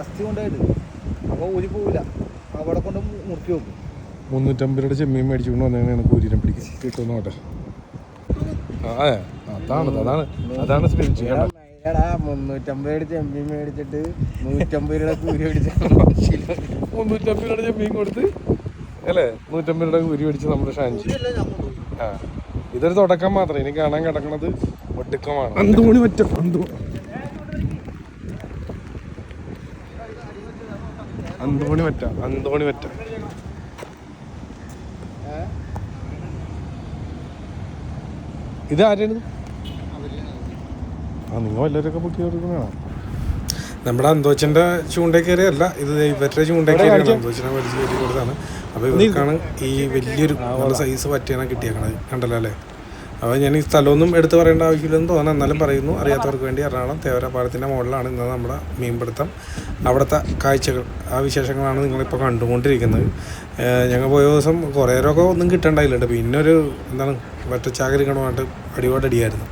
Last കൊണ്ടായിട്ട് അപ്പോൾ ഊരി പോവില്ല, അവിടെ കൊണ്ട് മുറുക്കി വെക്കും. 350 രൂപയുടെ ചെമ്മീൻ മേടിച്ചുകൊണ്ട് വന്നതാണ് കൂരിനെ പിടിക്കും കിട്ടുമെന്ന് നോട്ടെ. അതാണ് സ്പിരിറ്റ്. 350 ചെമ്മീൻ മേടിച്ചിട്ട് 150 രൂപയുടെ കൂരി മേടിച്ച 350 രൂപയുടെ ചെമ്മീൻ കൊടുത്ത് അല്ലേ 150 രൂപയുടെ കൂരി മേടിച്ച് നമ്മുടെ ഷാൻജി. ഇതൊരു തുടക്കം മാത്രം, ഇനി കാണാൻ കിടക്കണത് ഒടുക്കമാണ്. അന്തോണി വറ്റ ഇത് ആരാണ്? നിങ്ങൾ വല്ലവരൊക്കെ പൊക്കി കൊടുക്കുന്നതാണ്. നമ്മുടെ അന്തോച്ചൻ്റെ ചൂണ്ട കയറിയല്ല, ഇത് ഇവരുടെ ചൂണ്ട കയറിയാണ്. അന്തോച്ചനെ വലിച്ചു കയറ്റി കൊടുത്താണ്. അപ്പോൾ ഇവർക്കാണ് ഈ വലിയൊരു സൈസ് പറ്റിയാണ് കിട്ടിയേക്കണത്. കണ്ടല്ലോ അല്ലേ? അപ്പോൾ ഞാൻ ഈ സ്ഥലമൊന്നും എടുത്ത് പറയേണ്ട ആവശ്യമില്ലെന്ന് തോന്നുന്നു, എന്നാലും പറയുന്നു അറിയാത്തവർക്ക് വേണ്ടി. എറണാകുളം തേവര പാലത്തിൻ്റെ മുകളിലാണ് ഇന്ന് നമ്മുടെ മീൻപിടുത്തം. അവിടുത്തെ കാഴ്ചകൾ, ആ വിശേഷങ്ങളാണ് നിങ്ങളിപ്പോൾ കണ്ടുകൊണ്ടിരിക്കുന്നത്. ഞങ്ങൾ പോയ ദിവസം കുറേ നേരമൊക്കെ ഒന്നും കിട്ടണ്ടായില്ലുണ്ട്. പിന്നെ ഒരു വറ്റച്ചാകരി കണമായിട്ട് അടിയായിരുന്നു.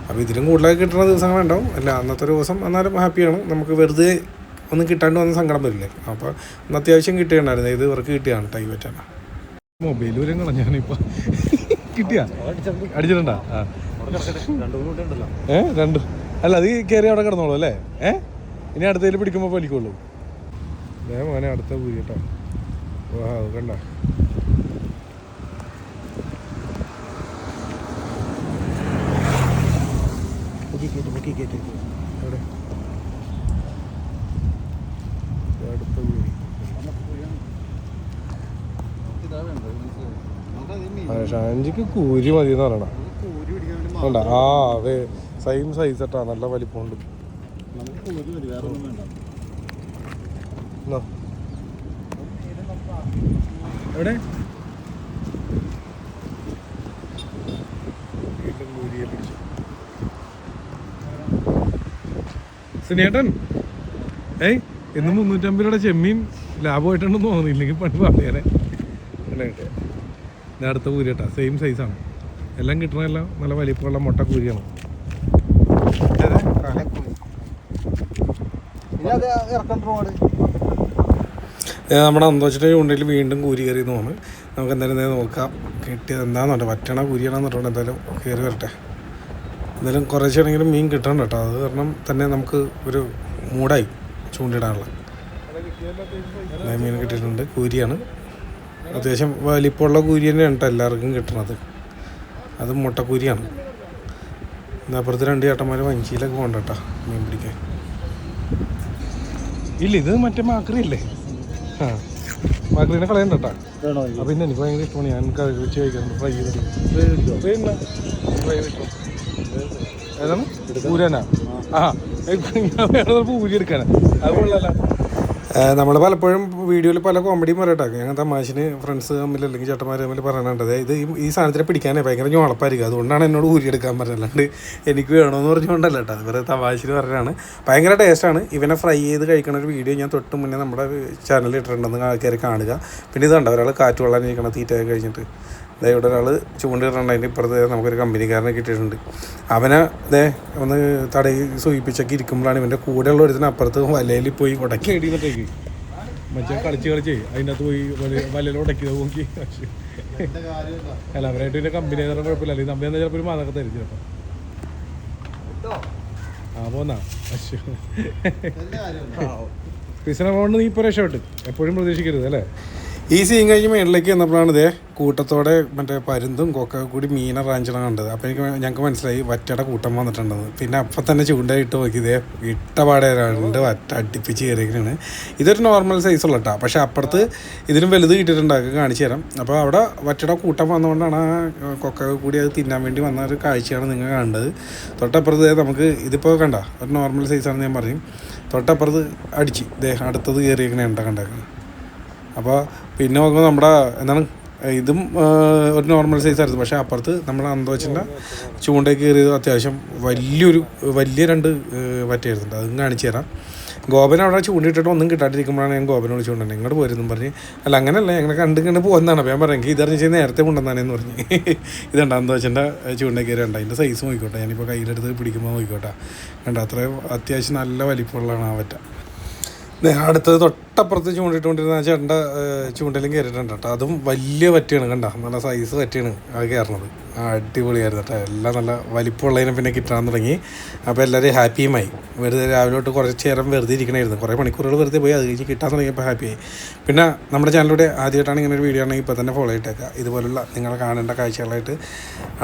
അപ്പോൾ ഇതിലും കൂടുതലൊക്കെ കിട്ടുന്ന ദിവസങ്ങളുണ്ടാവും. അല്ല അന്നത്തെ ഒരു ദിവസം എന്നാലും ഹാപ്പിയാണ്. നമുക്ക് വെറുതെ ഒന്നും കിട്ടാണ്ട് വന്ന സങ്കടം വരില്ലേ. അപ്പോൾ അന്ന് അത്യാവശ്യം കിട്ടിയിട്ടുണ്ടായിരുന്നു. ഇത് ഇവർക്ക് കിട്ടിയാണ് ടൈം പറ്റാണ്. മൊബൈൽ വരങ്ങളാണ് ഞാനിപ്പോൾ കിട്ടിയാ അടിച്ചിട്ടുണ്ടാ? രണ്ട് അല്ല, അത് കയറി അവിടെ കിടന്നോളൂ അല്ലേ? ഇനി അടുത്തതിൽ പിടിക്കുമ്പോൾ വലിക്കുള്ളൂ. മോനെ അടുത്ത പൂരി കേട്ടോ. വാ കണ്ട അടുത്ത പൂരി. ഷാൻജിക്ക് കൂരി മതി എന്ന് പറയണ വേണ്ട. അതെ സെയിം സൈസ് ഇട്ടാ, നല്ല വലിപ്പമുണ്ട്. എവിടെ സിനിയേട്ടൻ? ഇന്ന് 350 രൂപയുടെ ചെമ്മീൻ ലാഭമായിട്ടുണ്ടെന്ന് തോന്നുന്നില്ലെങ്കിൽ പണി പറഞ്ഞേനെ. അടുത്ത കൂരി കേട്ടാ, സെയിം സൈസാണ്. എല്ലാം കിട്ടണമെല്ലാം നല്ല വലിപ്പമുള്ള മുട്ട കൂരിയാണ്. നമ്മുടെ അന്തോച്ചിൻ്റെ ചൂണ്ടയിൽ വീണ്ടും കൂരി കയറി എന്ന് തോന്നുന്നു. നമുക്ക് എന്തായാലും നോക്കാം കിട്ടിയത് എന്താണെന്നുണ്ട്. പറ്റണ കൂരിയാണെന്ന് പറഞ്ഞിട്ട് എന്തായാലും കയറി വരട്ടെ. എന്തായാലും കുറച്ചാണെങ്കിലും മീൻ കിട്ടണം കേട്ടോ. അത് കാരണം തന്നെ നമുക്ക് ഒരു മൂടായി ചൂണ്ടിടാനുള്ള. മീൻ കിട്ടിയിട്ടുണ്ട്. കൂരിയാണ്, അത്യാവശ്യം വലിപ്പമുള്ള കൂരി തന്നെയാണ് കേട്ടോ എല്ലാവർക്കും കിട്ടണത്. അത് മുട്ടക്കൂരിയാണ്. അപ്പുറത്ത് 2 ചേട്ടന്മാർ വഞ്ചിയിലൊക്കെ പോകണ്ട കേട്ടോ മീൻ പിടിക്കാൻ. ഇല്ല, ഇത് മറ്റേ മാക്രിയല്ലേ? മാക്രീനെ കളയണ്ട കേട്ടോ. പിന്നെ എനിക്ക് ഭയങ്കര ഇഷ്ടമാണ്. ഞാൻ കഴിച്ച് കഴിക്കണം, ഫ്രൈ ചെയ്തിട്ട്. പിന്നെ ഫ്രൈ കിട്ടും. ഏതാണ് പൂരാനാ? പൂരി എടുക്കാനാ? അത് കൊള്ളാലോ. നമ്മൾ പലപ്പോഴും വീഡിയോയിൽ പല കോമഡിയും പറയട്ടെ. ഞങ്ങൾ തമാശന് ഫ്രണ്ട്സ് തമ്മിൽ അല്ലെങ്കിൽ ചേട്ടന്മാർ തമ്മിൽ പറയണത് ഇത് ഈ സാധനത്തിനെ പിടിക്കാനേ ഭയങ്കര ഞോളപ്പായിരിക്കും. അതുകൊണ്ടാണ് എന്നോട് ഊരിയെടുക്കാൻ പറഞ്ഞത്, അല്ലാണ്ട് എനിക്ക് വേണമെന്ന് പറഞ്ഞുകൊണ്ടല്ല കേട്ടോ. ഇവരെ തമാശന് പറഞ്ഞാണ്. ഭയങ്കര ടേസ്റ്റാണ്. ഇവനെ ഫ്രൈ ചെയ്ത് കഴിക്കണ ഒരു വീഡിയോ ഞാൻ തൊട്ട് മുന്നേ നമ്മുടെ ചാനലിൽ ഇട്ടിട്ടുണ്ടെന്ന് ആൾക്കാർ കാണുക. പിന്നെ ഇത് കണ്ടോ, ഒരാൾ കാറ്റ് വെള്ളം ഇരിക്കണം തീറ്റയൊക്കെ കഴിഞ്ഞിട്ട്. ഇവിടെ ഒരാൾ ചൂണ്ടിട്ടുണ്ട്. അതിൻ്റെ ഇപ്പുറത്ത് നമുക്കൊരു കമ്പനിക്കാരനെ കിട്ടിയിട്ടുണ്ട്. അവനെ ഒന്ന് തടയി സൂചിപ്പിച്ചൊക്കെ ഇരിക്കുമ്പോഴാണ് ഇവൻ്റെ കൂടെയുള്ള ഒരുത്തിന് അപ്പുറത്ത് വലയിൽ പോയി ഉടക്കി അടിയിട്ടേക്ക് മറ്റേ കളിച്ച് അതിൻ്റെ അകത്ത് പോയി വലയിൽ ഉടക്കിയത് നോക്കി. അല്ല, അവരായിട്ട് പിന്നെ കമ്പനി ആയതുകൊണ്ട് കുഴപ്പമില്ല. അല്ലെങ്കിൽ നമ്മൾ ചിലപ്പോൾ ഒരു മാതൊക്കെ തരും ചിലപ്പോൾ. പോന്നാ പിസിനെ കൊണ്ട് നീ ഇപ്പോൾ രക്ഷപ്പെട്ട് എപ്പോഴും പ്രതീക്ഷിക്കരുത് അല്ലേ? ഈ സീൻ കഴിഞ്ഞ് മേളിലേക്ക് വന്നപ്പോഴാണ് ഇതേ കൂട്ടത്തോടെ മറ്റേ പരുന്തും കൊക്ക കൂടി മീനെ റാഞ്ചണം കണ്ടത്. അപ്പോൾ ഞങ്ങൾക്ക് മനസ്സിലായി വറ്റയുടെ കൂട്ടം വന്നിട്ടുണ്ടെന്ന്. പിന്നെ അപ്പം തന്നെ ചൂണ്ടയിട്ട് നോക്കി ഇതേ ഇട്ടപാടെ 2 വറ്റ അടുപ്പിച്ച് കയറിയാണ്. ഇതൊരു നോർമൽ സൈസുള്ള കേട്ടോ. പക്ഷേ അപ്പുറത്ത് ഇതിനും വലുത് കിട്ടിയിട്ടുണ്ടാക്കി കാണിച്ചു തരാം. അപ്പോൾ അവിടെ വറ്റയുടെ കൂട്ടം വന്നുകൊണ്ടാണ് ആ കൊക്ക കൂടി അത് തിന്നാൻ വേണ്ടി വന്ന ഒരു കാഴ്ചയാണ് നിങ്ങൾ കണ്ടത്. തൊട്ടപ്പുറത്ത് നമുക്ക് ഇതിപ്പോൾ കണ്ട ഒരു നോർമൽ സൈസാണെന്ന് ഞാൻ പറയും. തൊട്ടപ്പുറത്ത് അടിച്ച് അടുത്തത് കയറിയേക്കണേ കണ്ടേക്കണം. അപ്പോൾ പിന്നെ നോക്കുമ്പോൾ നമ്മുടെ ഇതും ഒരു നോർമൽ സൈസായിരുന്നു. പക്ഷേ അപ്പുറത്ത് നമ്മൾ അന്തോച്ചിൻ്റെ ചൂണ്ടയ്ക്ക് കയറിയത് അത്യാവശ്യം വലിയ 2 വറ്റയായിരുന്നുണ്ട്. അതും കാണിച്ചു തരാം. ഗോപൻ അവിടെ ചൂണ്ടിട്ടിട്ട് ഒന്നും കിട്ടാണ്ടിരിക്കുമ്പോഴാണ് ഞാൻ ഗോപനോട് ചൂണ്ടുന്നത്. ഇങ്ങോട്ട് പോരുന്നും പറഞ്ഞ്. അല്ല അങ്ങനെയല്ല, ഞങ്ങൾ കണ്ട് പോകുന്നതാണ്. അപ്പോൾ ഞാൻ പറഞ്ഞു ഇതറിഞ്ഞ് നേരത്തെ കൊണ്ടുവന്നാനേന്ന് പറഞ്ഞ്. ഇതുണ്ട് അന്തോച്ചിൻ്റെ ചൂണ്ടയ്ക്ക് കയറി ഉണ്ട്. അതിൻ്റെ സൈസ് നോക്കിക്കോട്ടെ. ഞാനിപ്പോൾ കയ്യിലെടുത്ത് പിടിക്കുമ്പോൾ നോക്കിക്കോട്ടെ. കണ്ട അത്രയും അത്യാവശ്യം നല്ല വലിപ്പമുള്ളതാണ് ആ വറ്റ. അടുത്തത് തൊട്ടപ്പുറത്ത് ചൂണ്ടിട്ടുകൊണ്ടിരുന്ന ആ ചേട്ടൻ്റെ ചൂണ്ടലും കയറിയിട്ടുണ്ട് കേട്ടോ. അതും വലിയ വറ്റിയാണ്, കണ്ട നല്ല സൈസ് വറ്റിയാണ് അത് കയറുന്നത്. അടിപൊളിയായിരുന്നു കേട്ടോ. എല്ലാം നല്ല വലിപ്പമുള്ളതിനെ പിന്നെ കിട്ടാൻ തുടങ്ങി. അപ്പോൾ എല്ലാവരും ഹാപ്പിയുമായി. വെറുതെ രാവിലെ തൊട്ട് കുറച്ച് നേരം വെറുതെ ഇരിക്കണമായിരുന്നു, കുറേ മണിക്കൂറുകൾ വെറുതെ പോയി. അത് കഴിഞ്ഞ് കിട്ടാൻ തുടങ്ങിയപ്പോൾ ഹാപ്പിയായി. പിന്നെ നമ്മുടെ ചാനലിലൂടെ ആദ്യമായിട്ടാണ് ഇങ്ങനെ ഒരു വീഡിയോ ആണെങ്കിൽ ഇപ്പോൾ തന്നെ ഫോളോ ചെയ്തേക്കുക. ഇതുപോലുള്ള നിങ്ങൾ കാണേണ്ട കാഴ്ചകളായിട്ട്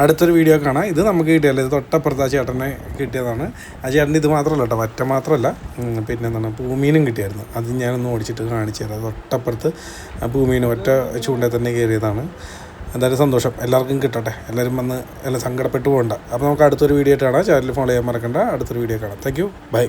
അടുത്തൊരു വീഡിയോ കാണാം. ഇത് നമുക്ക് കിട്ടിയല്ല, ഇത് തൊട്ടപ്പുറത്ത് ആ ചേട്ടനെ കിട്ടിയതാണ്. ആ ചേട്ടന് ഇത് മാത്രമല്ല കേട്ടോ, വറ്റ മാത്രമല്ല, പിന്നെ എന്താണ് പൂമീനും കിട്ടിയായിരുന്നു. അത് ഞാനൊന്ന് ഓടിച്ചിട്ട് കാണിച്ചു തരാം. തൊട്ടപ്പുറത്ത് പൂമീനും ഒറ്റ ചൂണ്ടയിൽ തന്നെ കയറിയതാണ്. എന്തായാലും സന്തോഷം, എല്ലാവർക്കും കിട്ടട്ടെ. എല്ലാവരും വന്ന് എല്ലാം സങ്കടപ്പെട്ടു പോകണ്ട. അപ്പോൾ നമുക്ക് അടുത്തൊരു വീഡിയോ ആയിട്ട് കാണാം. ചാനൽ ഫോളോ ചെയ്യാൻ മറക്കണ്ട. അടുത്തൊരു വീഡിയോ കാണാം. Thank you, by.